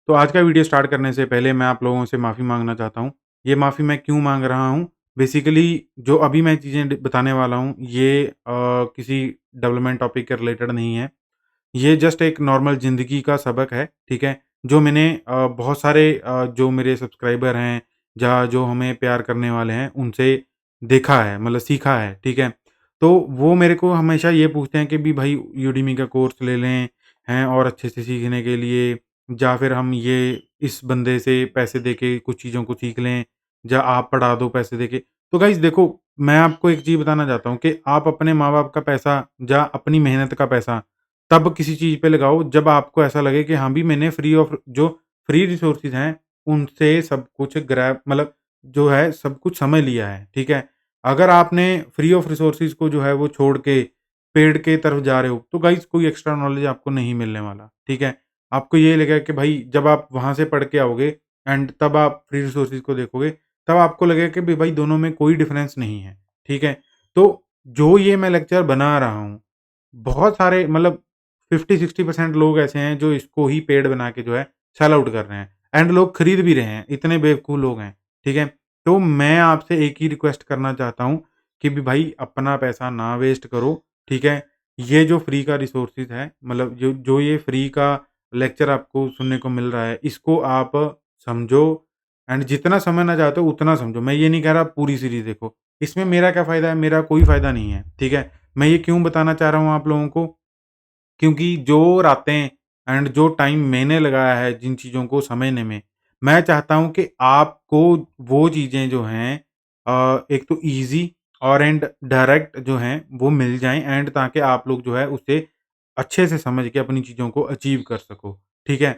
तो आज का वीडियो स्टार्ट करने से पहले मैं आप लोगों से माफ़ी माँगना चाहता हूँ। ये माफ़ी मैं क्यों माँग रहा हूँ? बेसिकली जो अभी मैं चीज़ें बताने वाला हूँ ये किसी डेवलपमेंट टॉपिक के रिलेटेड नहीं है। ये जस्ट एक नॉर्मल ज़िंदगी का सबक है, ठीक है? जो मैंने बहुत सारे जो मेरे सब्सक्राइबर हैं, जहाँ जो हमें प्यार करने वाले हैं, उनसे देखा है, मतलब सीखा है, ठीक है? तो वो मेरे को हमेशा ये पूछते हैं कि भी भाई यूडेमी का कोर्स ले लें, हैं और अच्छे से सीखने के लिए, या फिर हम ये इस बंदे से पैसे देके कुछ चीज़ों को सीख लें, या आप पढ़ा दो पैसे देके। तो गाइज़ देखो, मैं आपको एक चीज़ बताना चाहता हूँ कि आप अपने माँ-बाप का पैसा या अपनी मेहनत का पैसा तब किसी चीज़ पे लगाओ जब आपको ऐसा लगे कि हाँ, भी मैंने फ्री रिसोर्सेज़ हैं, उनसे सब कुछ ग्रैब मतलब जो है सब कुछ समझ लिया है, ठीक है? अगर आपने फ्री ऑफ रिसोर्सेज़ को जो है वो छोड़ के पेड के तरफ जा रहे हो, तो गाइज़ कोई एक्स्ट्रा नॉलेज आपको नहीं मिलने वाला, ठीक है? आपको ये लगेगा कि भाई जब आप वहाँ से पढ़ के आओगे एंड तब आप फ्री रिसोर्सेज़ को देखोगे, तब आपको लगेगा कि भाई दोनों में कोई डिफरेंस नहीं है, ठीक है? तो जो ये मैं लेक्चर बना रहा हूँ, बहुत सारे मतलब 50-60% लोग ऐसे हैं जो इसको ही पेड बना के जो है सेल आउट कर रहे हैं एंड लोग खरीद भी रहे हैं, इतने बेवकूफ़ लोग हैं, ठीक है? तो मैं आपसे एक ही रिक्वेस्ट करना चाहता हूँ कि भी भाई अपना पैसा ना वेस्ट करो, ठीक है? ये जो फ्री का रिसोर्सेज़ है, मतलब जो जो ये फ्री का लेक्चर आपको सुनने को मिल रहा है, इसको आप समझो एंड जितना समझना चाहते हो उतना समझो। मैं ये नहीं कह रहा पूरी सीरीज़ देखो, इसमें मेरा क्या फ़ायदा है? मेरा कोई फ़ायदा नहीं है, ठीक है? मैं ये क्यों बताना चाह रहा हूँ आप लोगों को? क्योंकि जो रातें एंड जो टाइम मैंने लगाया है जिन चीज़ों को समझने में, मैं चाहता हूँ कि आपको वो चीज़ें जो हैं एक तो ईज़ी और एंड डायरेक्ट जो हैं वो मिल जाएँ एंड ताकि आप लोग जो है उसे अच्छे से समझ के अपनी चीज़ों को अचीव कर सको, ठीक है?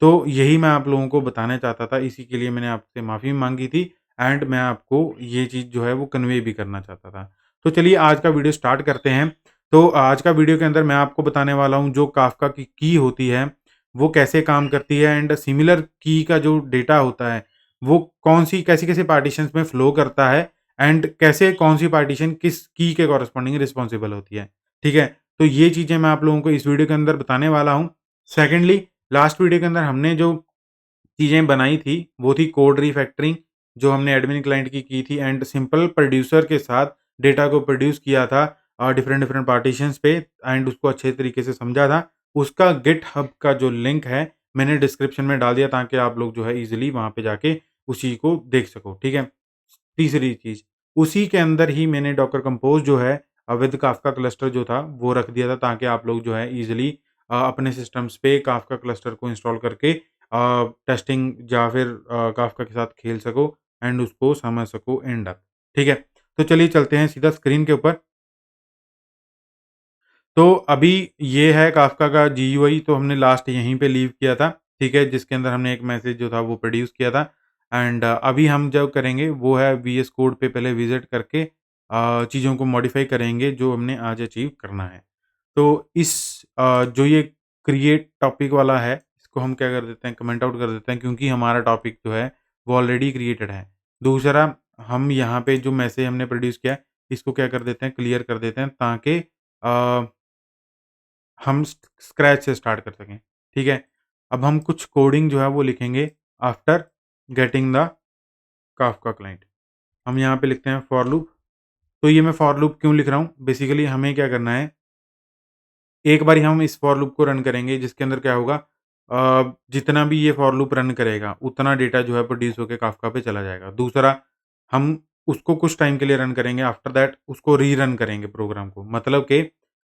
तो यही मैं आप लोगों को बताना चाहता था, इसी के लिए मैंने आपसे माफ़ी माँगी थी एंड मैं आपको ये चीज़ जो है वो कन्वे भी करना चाहता था। तो चलिए आज का वीडियो स्टार्ट करते हैं। तो आज का वीडियो के अंदर मैं आपको बताने वाला हूँ जो काफ़्का की होती है, वो कैसे काम करती है एंड सिमिलर की का जो डेटा होता है, वो कौन-सी कैसे-कैसे पार्टीशंस में फ्लो करता है एंड कैसे कौन-सी पार्टीशन किस की के कॉरेस्पॉन्डिंग रिस्पॉन्सिबल होती है, ठीक है? तो ये चीज़ें मैं आप लोगों को इस वीडियो के अंदर बताने वाला हूँ। सेकंडली लास्ट वीडियो के अंदर हमने जो चीज़ें बनाई थी, वो थी कोड रिफैक्टरिंग जो हमने एडमिन क्लाइंट की थी एंड सिंपल प्रोड्यूसर के साथ डेटा को प्रोड्यूस किया था डिफरेंट-डिफरेंट पार्टीशंस पे एंड उसको अच्छे तरीके से समझा था। उसका गिटहब का जो लिंक है, मैंने डिस्क्रिप्शन में डाल दिया ताकि आप लोग जो है ईज़िली वहाँ पे जाके उसी को देख सको, ठीक है? तीसरी चीज़, उसी के अंदर ही मैंने डॉकर कंपोज़ जो है विद काफ़्का क्लस्टर जो था, वो रख दिया था ताकि आप लोग जो है ईज़िली अपने सिस्टम्स पे काफ़्का क्लस्टर को इंस्टॉल करके टेस्टिंग या फिर काफ़्का के साथ खेल सको एंड उसको समझ सको इन डेप्थ, ठीक है? तो चलिए चलते हैं सीधा स्क्रीन के ऊपर। तो अभी ये है काफ़्का का जीयूआई तो हमने लास्ट यहीं पे लीव किया था, ठीक है? जिसके अंदर हमने एक मैसेज जो था वो प्रोड्यूस किया था एंड अभी हम जो करेंगे वो है वीएस कोड पे पहले विज़िट करके चीज़ों को मॉडिफ़ाई करेंगे जो हमने आज अचीव करना है। तो इस जो ये क्रिएट टॉपिक वाला है, इसको हम क्या कर देते हैं कमेंट आउट कर देते हैं क्योंकि हमारा टॉपिक जो है वो ऑलरेडी क्रिएटेड है। दूसरा हम यहाँ पे जो मैसेज हमने प्रोड्यूस किया है, इसको क्या कर देते हैं क्लियर कर देते हैं ताकि अ हम स्क्रैच से स्टार्ट कर सकें, ठीक है? अब हम कुछ कोडिंग जो है वो लिखेंगे after getting the Kafka client. हम यहाँ पे लिखते हैं फॉर लूप। तो ये मैं फॉर लूप क्यों लिख रहा हूँ? बेसिकली हमें क्या करना है, एक बारी हम इस फॉर लूप को रन करेंगे जिसके अंदर क्या होगा जितना भी ये फॉर लूप रन करेगा, उतना डेटा जो है प्रोड्यूस होके काफ़्का पे चला जाएगा। दूसरा, हम उसको कुछ टाइम के लिए रन करेंगे, आफ्टर दैट उसको रीरन करेंगे प्रोग्राम को। मतलब कि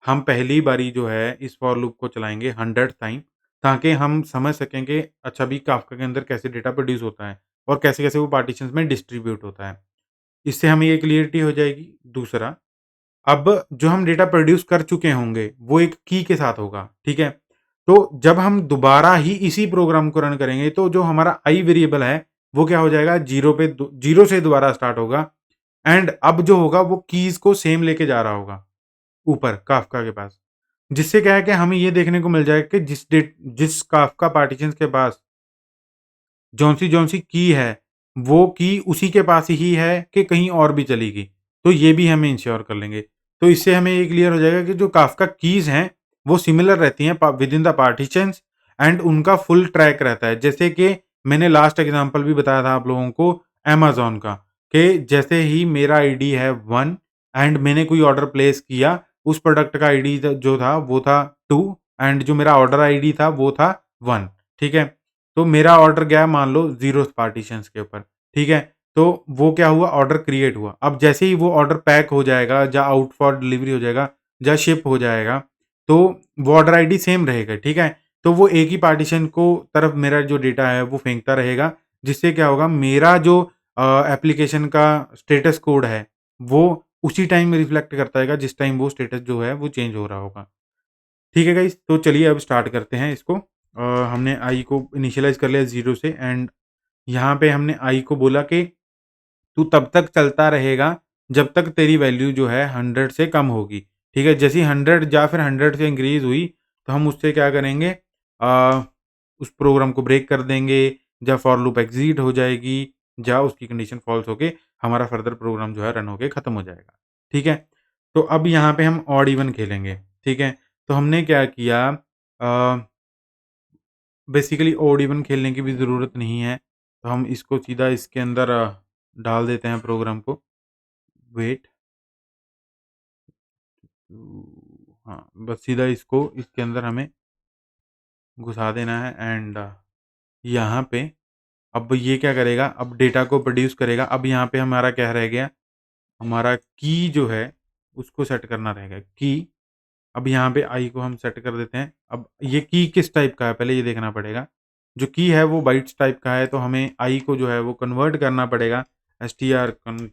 हम पहली बारी जो है इस फॉर लूप को चलाएँगे 100th टाइम ताकि हम समझ सकें कि अच्छा भी काफ़्का के अंदर कैसे डेटा प्रोड्यूस होता है और कैसे-कैसे वो पार्टीशंस में डिस्ट्रीब्यूट होता है। इससे हमें ये क्लियरिटी हो जाएगी। दूसरा, अब जो हम डेटा प्रोड्यूस कर चुके होंगे, वो एक की के साथ होगा, ठीक है? तो जब हम दोबारा ही इसी प्रोग्राम को रन करेंगे, तो जो हमारा आई वेरिएबल है, वो क्या हो जाएगा 0 से दोबारा स्टार्ट होगा एंड अब जो होगा वो कीज़ को सेम लेके जा रहा होगा, ऊपर काफ़्का के पास। जिससे क्या है कि हमें ये देखने को मिल जाएगा कि जिस काफ़्का पार्टीशंस के पास जौन-सी की है, वो की उसी के पास ही है कि कहीं और भी चली गई। तो ये भी हमें इंश्योर कर लेंगे। तो इससे हमें ये क्लियर हो जाएगा कि जो काफ़्का कीज़ हैं, वो सिमिलर रहती हैं विदिन द पार्टीशंस एंड उनका फुल ट्रैक रहता है। जैसे कि मैंने लास्ट एग्ज़ाम्पल भी बताया था आप लोगों को अमेज़न का, कि जैसे ही मेरा आईडी है 1 एंड मैंने कोई ऑर्डर प्लेस किया, उस प्रोडक्ट का आईडी जो था वो था 2 एंड जो मेरा ऑर्डर आईडी था वो था 1, ठीक है? तो मेरा ऑर्डर गया मान लो 0 पार्टीशंस के ऊपर, ठीक है? तो वो क्या हुआ, ऑर्डर क्रिएट हुआ। अब जैसे ही वो ऑर्डर पैक हो जाएगा या आउट फॉर डिलीवरी हो जाएगा या शिप हो जाएगा, तो वो ऑर्डर आईडी सेम रहेगा, ठीक है? तो वो एक ही पार्टीशन को तरफ मेरा जो डेटा है वो फेंकता रहेगा, जिससे क्या होगा, मेरा जो एप्लीकेशन का स्टेटस कोड है, वो उसी टाइम रिफ्लेक्ट करता रहेगा जिस टाइम वो स्टेटस जो है वो चेंज हो रहा होगा। ठीक है गाइस, तो चलिए अब स्टार्ट करते हैं इसको। हमने आई को इनिशियलाइज़ कर लिया 0 से एंड यहाँ पे हमने आई को बोला कि तू तब तक चलता रहेगा जब तक तेरी वैल्यू जो है 100 से कम होगी। ठीक है? जैसे ही 100 या फिर 100 से इंक्रीज़ हुई, तो हम उससे क्या करेंगे, उस प्रोग्राम को ब्रेक कर देंगे, या फॉर लूप एग्ज़ीट हो जाएगी, या उसकी कंडीशन फ़ॉल्स होके हमारा फर्दर प्रोग्राम जो है रन होके खत्म हो जाएगा। ठीक है? तो अब यहाँ पे हम ऑड इवन खेलेंगे। ठीक है? तो हमने क्या किया, बेसिकली ऑड इवन खेलने की भी ज़रूरत नहीं है। तो हम इसको सीधा इसके अंदर डाल देते हैं प्रोग्राम को। वेट हाँ, बस सीधा इसको इसके अंदर हमें घुसा देना है एंड यहाँ पे अब ये क्या करेगा, अब डेटा को प्रोड्यूस करेगा। अब यहाँ पे हमारा क्या रह गया, हमारा की जो है उसको सेट करना रहेगा। की अब यहाँ पे आई को हम सेट कर देते हैं। अब ये की किस टाइप का है पहले ये देखना पड़ेगा। जो की है वो बाइट्स टाइप का है, तो हमें आई को जो है वो कन्वर्ट करना पड़ेगा। एसटीआर कन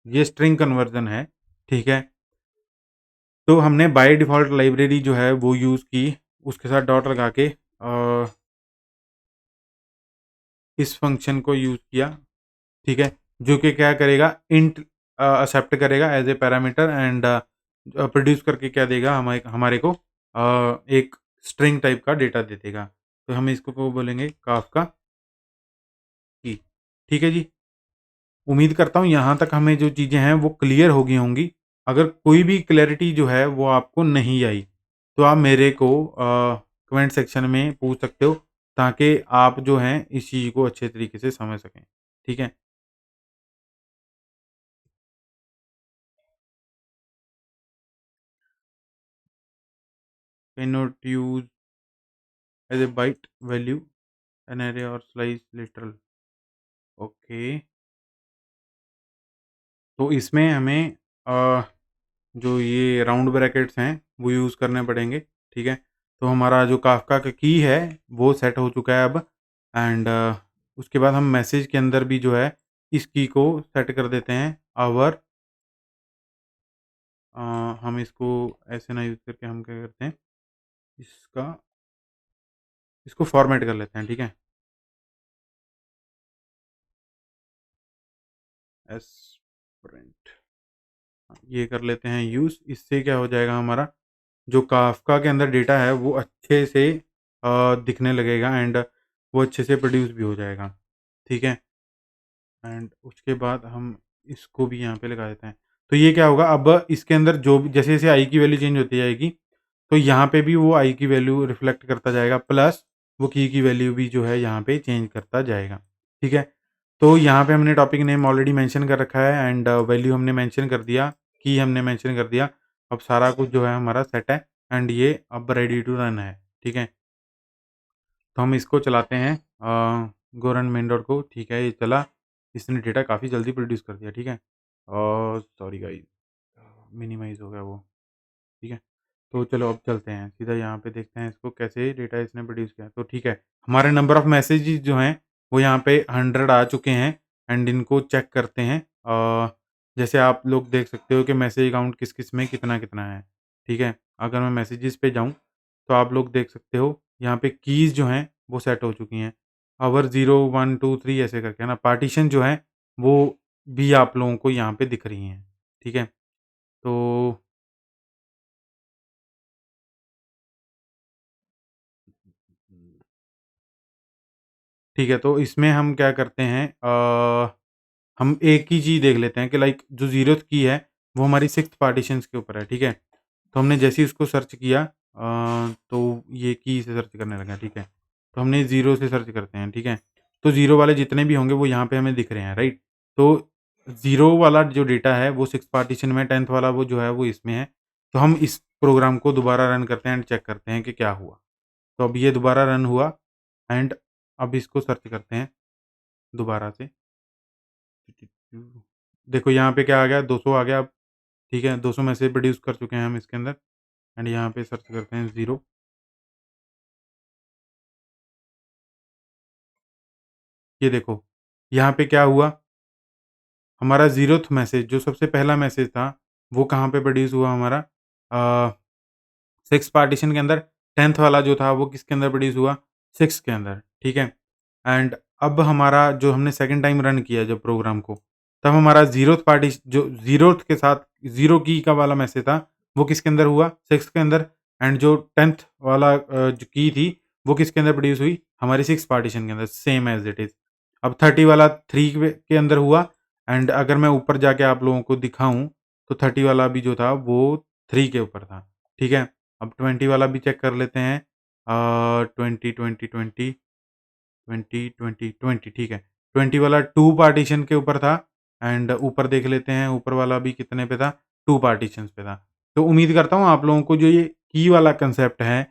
ये स्ट्रिंग कन्वर्जन है, ठीक है? तो हमने बाय डिफ़ॉल्ट लाइब्रेरी जो है वो यूज़ की, उसके साथ डॉट लगा के इस फ़ंक्शन को यूज़ किया, ठीक है? जो कि क्या करेगा, इंट एक्सेप्ट करेगा as a parameter and produce करके क्या देगा, हमारे हमारे को एक स्ट्रिंग टाइप का डेटा दे देगा। तो हम इसको को बोलेंगे काफ़का की, ठीक है जी? उम्मीद करता हूँ यहाँ तक हमें जो चीज़ें हैं वो क्लियर हो गई होंगी। अगर कोई भी क्लैरिटी जो है वो आपको नहीं आई, तो आप मेरे को कमेंट सेक्शन में पूछ सकते हो, ताकि आप जो हैं इस चीज़ को अच्छे तरीके से समझ सकें। ठीक है? Can not use as a byte value an array or slice literal. Okay, तो इसमें हमें जो ये राउंड ब्रैकेट्स हैं वो यूज़ करने पड़ेंगे, ठीक है? तो हमारा जो काफ़का का की है वो सेट हो चुका है अब एंड उसके बाद हम मैसेज के अंदर भी जो है इस की को सेट कर देते हैं आवर हम इसको ऐसे ना यूज़ करके हम क्या करते हैं, इसका इसको फॉर्मेट कर लेते हैं, ठीक है? एस्पेरेंट ये कर लेते हैं यूज़। इससे क्या हो जाएगा, हमारा जो काफ़का के अंदर डेटा है वो अच्छे से दिखने लगेगा एंड वो अच्छे से प्रोड्यूस भी हो जाएगा, ठीक है? एंड उसके बाद हम इसको भी यहाँ पे लगा देते हैं। तो ये क्या होगा, अब इसके अंदर जो भी जैसे-जैसे आई की वैल्यू चेंज होती जाएगी, तो यहाँ पे भी वो आई की वैल्यू रिफ्लेक्ट करता जाएगा, प्लस वो की वैल्यू भी जो है यहाँ पे चेंज करता जाएगा, ठीक है? तो यहाँ पे हमने टॉपिक नेम ऑलरेडी मेंशन कर रखा है एंड वैल्यू हमने मेंशन कर दिया, की हमने मेंशन कर दिया। अब सारा कुछ जो है हमारा सेट है एंड ये अब रेडी टू रन है, ठीक है? तो हम इसको चलाते हैं गो रन मेन डॉट को, ठीक है, ये चला। इसने डेटा काफ़ी जल्दी प्रोड्यूस कर दिया, ठीक है? और सॉरी गाइस, मिनिमाइज़ हो गया वो, ठीक है? तो चलो अब चलते हैं, सीधा यहाँ पे देखते हैं इसको कैसे डेटा इसने प्रोड्यूस किया। तो ठीक है, हमारे नंबर ऑफ़ मैसेजेस जो हैं वो यहाँ पे 100 आ चुके हैं एंड इनको चेक करते हैं। जैसे आप लोग देख सकते हो कि मैसेज काउंट किस-किस में कितना-कितना है, ठीक है? अगर मैं मैसेजेस पे जाऊँ, तो आप लोग देख सकते हो यहाँ पे कीज़ जो हैं वो सेट हो चुकी हैं। अवर 0, 1, 2, 3 ऐसे करके है ना, पार्टीशन जो है वो भी आप लोगों को यहाँ पे दिख रही हैं, ठीक है? तो ठीक है, तो इसमें हम क्या करते हैं, हम एक ही चीज़ देख लेते हैं कि लाइक जो ज़ीरोथ की है, वो हमारी 6th पार्टीशंस के ऊपर है, ठीक है? तो हमने जैसे ही उसको सर्च किया, तो ये की से सर्च करने लगा, ठीक है। तो हमने 0 से सर्च करते हैं, ठीक है। तो 0 वाले जितने भी होंगे वो यहाँ पे हमें दिख रहे हैं, राइट। तो 0 वाला जो डेटा है वो 6 पार्टीशन में, 10th वाला वो जो है वो इसमें है। तो हम इस प्रोग्राम को दोबारा रन करते हैं एंड चेक करते हैं कि क्या हुआ। तो अब ये दोबारा रन हुआ एंड अब इसको सर्च करते हैं दोबारा से। देखो यहाँ पे क्या आ गया, 200 आ गया अब, ठीक है। 200 में से प्रोड्यूस कर चुके हैं हम इसके अंदर एंड यहाँ पे सर्च करते हैं 0। ये देखो, यहाँ पे क्या हुआ, हमारा 0th मैसेज जो सबसे पहला मैसेज था, वो कहाँ पे प्रोड्यूस हुआ हमारा, 6 पार्टीशन के अंदर। 10th वाला जो था वो किसके अंदर प्रोड्यूस हुआ, 6 के अंदर, ठीक है। एंड अब हमारा जो हमने सेकंड टाइम रन किया जब प्रोग्राम को, तब हमारा 0th पार्टी जो 0th के साथ 0 की का वाला मैसेज था, वो किसके अंदर हुआ, 6 के अंदर। एंड जो 10th वाला जो की थी, वो किसके अंदर प्रोड्यूस हुई, हमारी 6 पार्टीशन के अंदर, सेम एज़ इट इज़। अब 30 वाला 3 के अंदर हुआ एंड अगर मैं ऊपर जाके आप लोगों को दिखाऊँ, तो 30 वाला भी जो था वो 3 के ऊपर था, ठीक है। अब 20 वाला भी चेक कर लेते हैं। 20, 20, 20, 20, 20, 20 ठीक है। 20 वाला 2 पार्टीशन के ऊपर था एंड ऊपर देख लेते हैं, ऊपर वाला भी कितने पे था, 2 पार्टीशंस पे था। तो उम्मीद करता हूँ आप लोगों को जो ये की वाला कांसेप्ट है,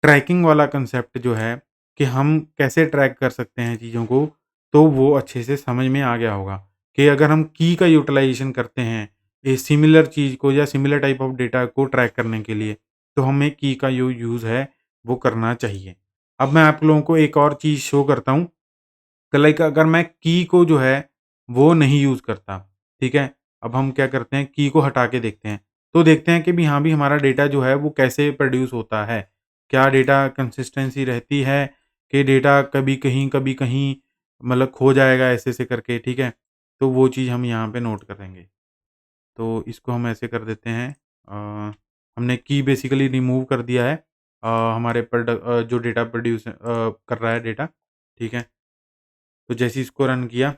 ट्रैकिंग वाला कांसेप्ट जो है कि हम कैसे ट्रैक कर सकते हैं चीज़ों को, तो वो अच्छे से समझ में आ गया होगा कि अगर हम की का यूटिलाइज़ेशन करते हैं, ए सिमिलर चीज़ को या सिमिलर टाइप ऑफ डेटा को ट्रैक करने के लिए, तो हमें की का जो यूज़ है, वो करना चाहिए। अब मैं आप लोगों को एक और चीज़ शो करता हूँ कि लाइक अगर मैं की को जो है, वो नहीं यूज़ करता, ठीक है? अब हम क्या करते हैं, की को हटा के देखते हैं। तो देखते हैं कि भी हाँ, भी हमारा डेटा जो है वो कैसे प्रोड्यूस होता है। क्या डेटा कंसिस्टेंसी रहती है कि डेटा कभी कहीं मतलब खो जाएगा ऐसे-ऐसे करके, ठीक है? तो वो चीज़ हम यहाँ पे नोट करेंगे। तो इसको हम ऐसे कर देते हैं। हमने की बेसिकली रिमूव कर दिया है हमारे जो डेटा प्रोड्यूस कर रहा है डेटा, ठीक है? तो जैसे ही इसको रन किया,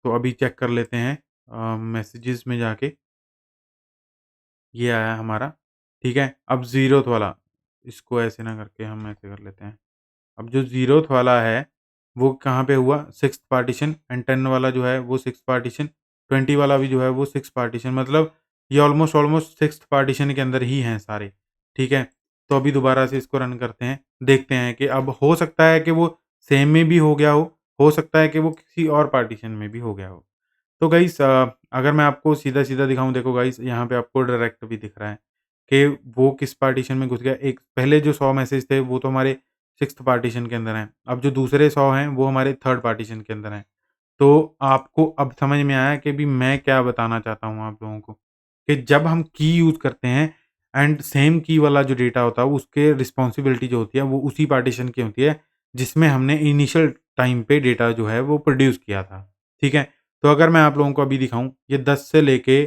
तो अभी चेक कर लेते हैं मैसेजेस में जाके, ये आया हमारा, ठीक है? अब ज़ीरोथ वाला, इसको ऐसे ना करके हम ऐसे कर लेते हैं। अब जो ज़ीरोथ वाला है, वो कहाँ पे हुआ? 6th पार्टीशन एंड 10 वाला जो है वो 6th पार्टीशन, 20 वाला भी जो है वो 6 पार्टीशन, मतलब ये ऑलमोस्ट ऑलमोस्ट 6th पार्टीशन के अंदर ही हैं सारे, ठीक है? तो अभी दोबारा से इसको रन करते हैं, देखते हैं कि अब हो सकता है कि वो सेम में भी हो सकता है कि वो किसी और पार्टीशन में भी हो गया हो। तो गाइस अगर मैं आपको सीधा-सीधा दिखाऊँ, देखो गाइस यहाँ पे आपको डायरेक्ट भी दिख रहा है कि वो किस पार्टीशन में घुस गया। एक पहले जो 100 मैसेज थे वो तो हमारे 6th पार्टीशन के अंदर हैं। अब जो दूसरे 100 हैं वो हमारे 3rd पार्टीशन के अंदर हैं। तो आपको अब समझ में आया कि भी मैं क्या बताना चाहता हूँ आप लोगों को, कि जब हम की यूज़ करते हैं एंड सेम की वाला जो डेटा होता है उसके रिस्पॉन्सिबिलिटी जो होती है वो उसी पार्टीशन की होती है जिसमें हमने इनिशियल टाइम पे डेटा जो है वो प्रोड्यूस किया था। ठीक है? तो अगर मैं आप लोगों को अभी दिखाऊँ, ये 10 से लेके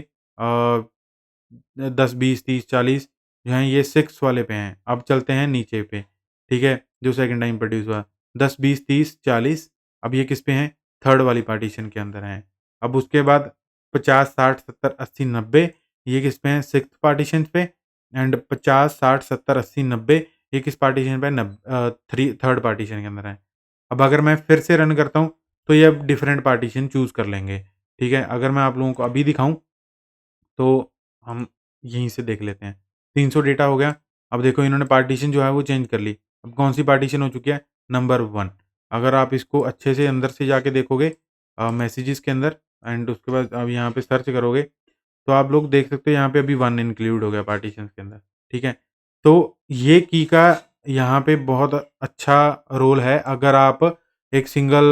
10, 20, 30, 40 जो हैं ये 6 वाले पे हैं। अब चलते हैं नीचे पे, ठीक है? जो सेकंड टाइम प्रोड्यूस हुआ। 10, 20, 30, 40 अब ये किस पे हैं? 3rd वाली पार्टीशन के अंदर हैं। अब उसके बाद 50, 60, 70, 80, 90 ये किस पे हैं? 6th पार्टीशन पे एंड 50, 60, 70, 80, 90 ये किस पार्टीशन पे है? 3rd पार्टीशन के अंदर हैं। अब अगर मैं फिर से रन करता हूँ, तो ये अब डिफरेंट पार्टीशन चूज़ कर लेंगे, ठीक है? अगर मैं आप लोगों को अभी दिखाऊँ, तो हम यहीं से देख लेते हैं। 300 डेटा हो गया। अब देखो इन्होंने पार्टीशन जो है वो चेंज कर ली। अब कौन-सी पार्टीशन हो चुकी है? नंबर 1। अगर आप इसको अच्छे से अंदर से जाके देखोगे मैसेजेस के अंदर एंड उसके बाद अब यहाँ पे सर्च करोगे, तो आप लोग देख सकते हो यहाँ पे अभी 1 इंक्लूड हो गया पार्टीशंस के अंदर, ठीक है? तो ये की का यहाँ पे बहुत अच्छा रोल है अगर आप एक सिंगल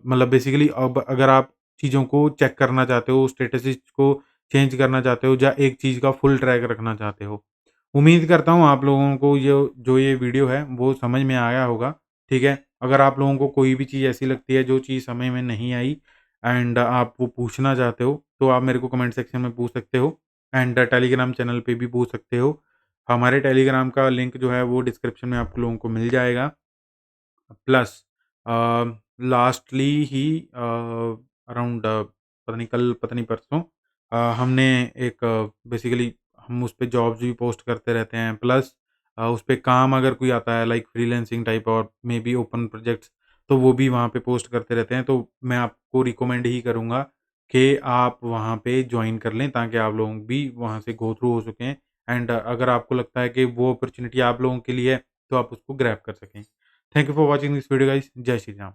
मतलब बेसिकली अब अगर आप चीज़ों को चेक करना चाहते हो, स्टेटस को चेंज करना चाहते हो या एक चीज़ का फुल ट्रैक रखना चाहते हो। उम्मीद करता हूँ आप लोगों को जो ये वीडियो है वो समझ में आया होगा, ठीक है? अगर आप लोगों को कोई भी चीज़ ऐसी लगती है जो चीज़ समझ में नहीं आई एंड आप वो पूछना चाहते हो, तो आप मेरे को कमेंट सेक्शन में पूछ सकते हो एंड टेलीग्राम चैनल पे भी पूछ सकते हो। हमारे टेलीग्राम का लिंक जो है वो डिस्क्रिप्शन में आप लोगों को मिल जाएगा। प्लस अ, लास्टली ही अराउंड पता नहीं कल पता नहीं परसों हमने एक बेसिकली हम उस पे जॉब्स भी पोस्ट करते रहते हैं। प्लस उस पे काम अगर कोई आता है लाइक फ्रीलांसिंग टाइप और मे बी ओपन प्रोजेक्ट्स, तो वो भी वहाँ पे पोस्ट करते रहते हैं। तो मैं आपको रिकमेंड ही करूँगा कि आप वहाँ पे जॉइन कर लें, ताकि आप लोग भी वहाँ से गो थ्रू हो सकें एंड अगर आपको लगता है कि वो अपॉर्च्युनिटी आप लोगों के लिए है, तो आप उसको ग्रैब कर सकें। Thank you for watching this video guys. जय श्री राम।